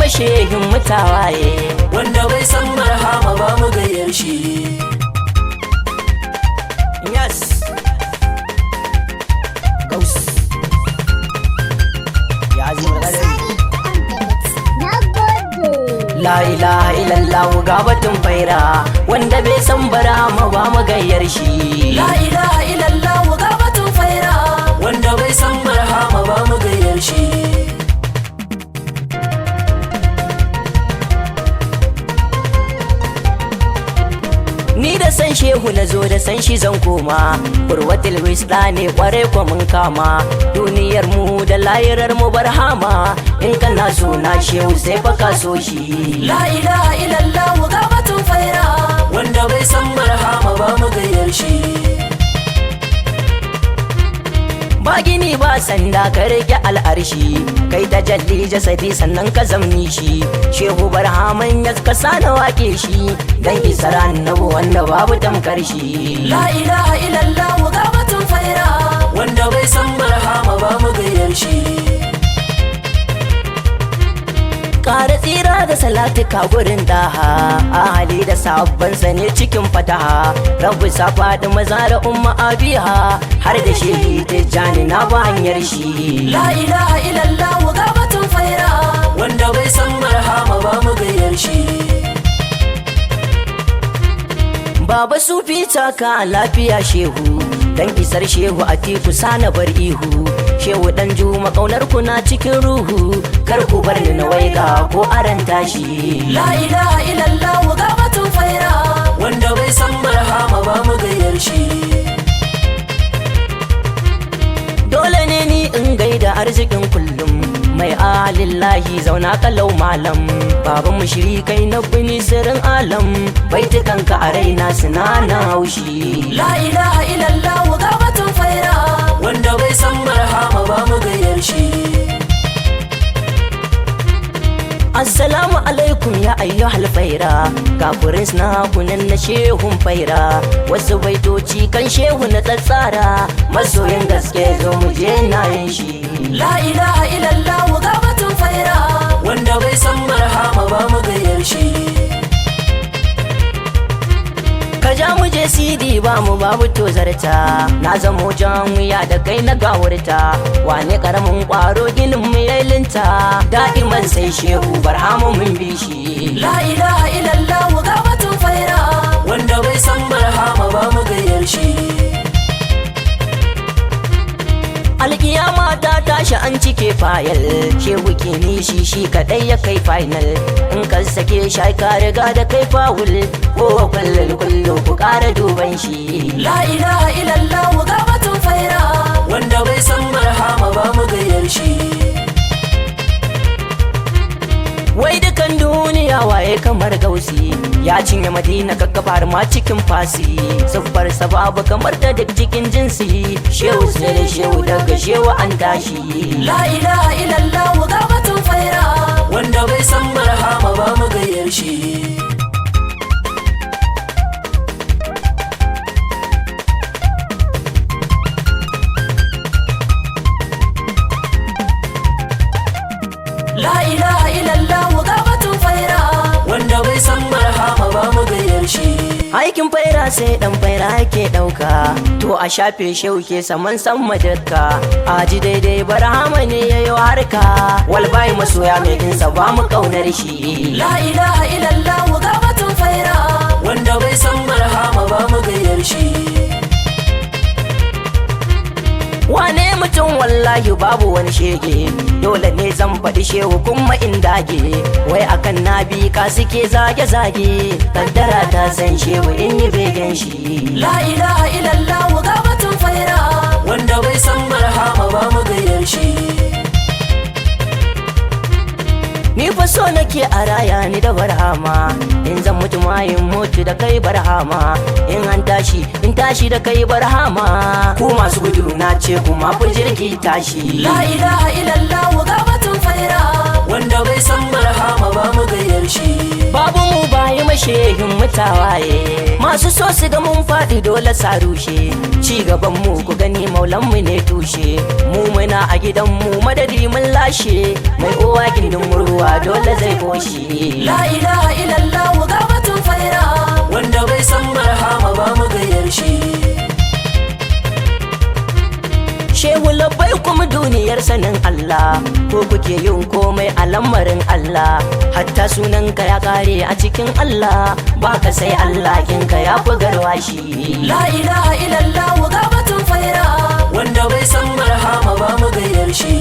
mashehin mutawaye, wanda bai san barhama ba mu gayyar shi. yes gaus ya azimul qadari. La ilaha illallah ga batun faira, wanda bai san barhama ba mu gayyar shi. La ilaha illallah ga batun faira, wanda bai san barhama ba mu gayyar shi. Ni da san shehu na zo da san shi zan koma, urwatul wisla ne kware ko mun kama, duniyar mu da layirar mu barhama, in kana so na shehu sai fa ka so shi. La ilaha illallah ga batun faira, wanda bai san barhama ba mu gayyar shi. Ba gini ba sanda ka rike al'arshi, kai ta jalli jasadi sannan ka zamni shi, shehu barhaman ya ka sana wake shi, dan isar annabu wanda babu tamkar shi. La ilaha illallah ga batun faira, wanda bai san barhama ba mu gayyar shi. Kara tsira da salatuka gurin daha, ahali da sabbansa ne cikin fataha, rabu safa da maza da umma abiha, har da shehi tijjani na ba hanyar shi. La ilaha illallah ga batun faira, wanda bai san barhama ba mu gayyar shi. Baba sufi taka lafiya shehu, dan isar shehu a tiku sana bar ihu, shehu dan juma kaunar ku na cikin ruhu, kar ku bar ni na waiga ko aranta shi. La ilaha illallah ga batun faira, wanda bai san barhama ba mu gayyar shi. Dole ne ni in gaida arzikin kullum, mai alillahi zauna kalau malam, baban mushiri kai na bini sirrin alam, baitukan ka a raina suna na haushi. La ilaha illallah ga batun faira, wanda bai san barhama ba mu gayyar shi. Assalamu alaikum ya ayyuhal faira, ga furis na kunan na shehun faira, wasu baitoci kan shehu na tsatsara, masoyin gaske zo mu je na yin shi. La ilaha illallah ga batun faira, wanda bai san barhama ba mu gayyar shi. Ka ja mu je sidi ba mu babu tozarta, na zamo jan wuya da kai na gawurta, wane karamin kwaro ginin mu yailinta, da'iman sai shehu barhamu mun bi shi. La ilaha illallah ga batun faira, wanda bai san barhama ba mu gayyar shi. Alkiyama ta tashi an cike fayil, shehu ke nishi shi kadai ya kai final, in ka sake shi ka riga da kai fawul, ko kullum kullum ku kara duban shi. La ilaha illallah ga batun faira, wanda bai san barhama ba mu gayyar shi. Wai dukan duniya waye kamar gausi, ya cinye madina kakkabar ma cikin fasi, siffar babu kamar ta duk cikin jinsi, shehu sai da shehu daga shehu an tashi. La ilaha illallah ga batun faira, wanda bai san barhama ba mu gayyar shi. La ilaha illallah ga batun faira, wanda bai san barhama ba mu gayyar shi. Aikin faira sai dan faira yake dauka, to a shafe shehu ke saman san madaka, aji daidai barhama ne yayi harka, walbai masoya mai dinsa ba mu kaunar shi. La ilaha illallah ga batun faira, wanda bai san barhama ba mu gayyar shi. Wane mutum wallahi babu wani shege, dole ne zan faɗi shehu kuma in dage, wai akan nabi ka suke zage-zage, kaddara ta san shehu in yi begen shi. La ilaha illallah ga batun faira, wanda bai san barhama ba mu gayyar shi. Ni fa so nake a raya ni da barhama, in zan mutu ma in mutu da kai barhama, in an tashi in tashi da kai barhama, ku masu gudu na ce kuma ku jirgi tashi. La ilaha illallah ga batun faira, wanda bai san barhama ba mu gayyar shi. Babu mu bayi mashehin mutawaye. Masu so su ga mun faɗi dole sa rushe, ci gaban mu ku gani maulan mu ne tushe. Mu muna a gidan mu madadi mun lashe, mai uwa gindin murwa dole zai koshi. La ilaha illallah ga batun faira, wanda bai san barhama ba mu gayyar shi. Shehu labbai kuma duniyar sanin Allah, ko kuke yin komai a lamarin Allah, hatta sunanka ya kare a cikin Allah, baka sai Allah kinka ya fi garwashi. La ilaha illallah ga batun faira, wanda bai san barhama ba mu gayyar shi.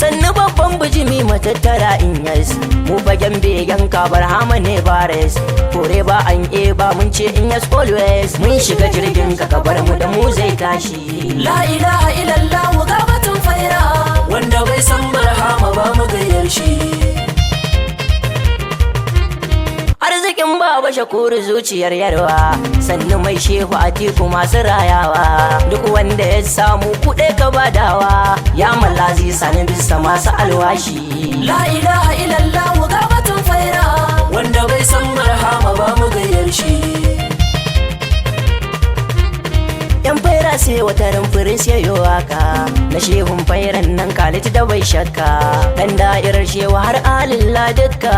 Sannu babban bijimi matattara in yas, mu fagen begen ka barhama ne bares, kore ba an ba mun ce in yas always, mun shiga jirgin ka bar mu da mu zai tashi. La ilaha illallah ga batun faira, wanda bai san barhama ba mu gayyar shi. Arzikin baba Shakuru zuciyar yarwa, sannu mai shehu Atiku masu rayawa, duk wanda ya samu kuɗe ka badawa, ya mallazi sani bisa masu alwashi. La ilaha illallah ga batun faira, wanda bai san barhama ba mu gayyar shi. Yan faira sai wata rumfuris ya yi waka, na shehun fairan nan kalit da bai shakka, dan da'irar shewa har alillah dukka,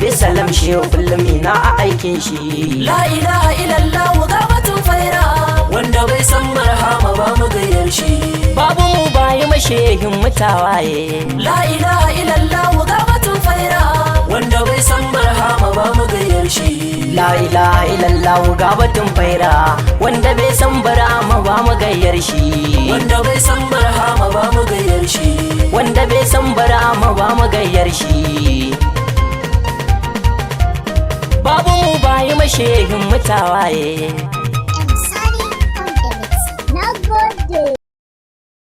bisalam shehu kullum ina a aikin shi. La ilaha illallah ga batun faira, wanda bai san barhama ba mu gayyar shi. Babu mu bayi mashehin mutawaye. La ilaha illallah ga batun faira, wanda bai san barhama ba mu gayyar shi. La ilaha illallah ga batun faira, wanda bai san barhama ba mu gayyar shi. Wanda bai san barhama ba mu gayyar shi. Wanda bai san barhama ba mu gayyar shi. Babu mu bayi mashehin mutawaye.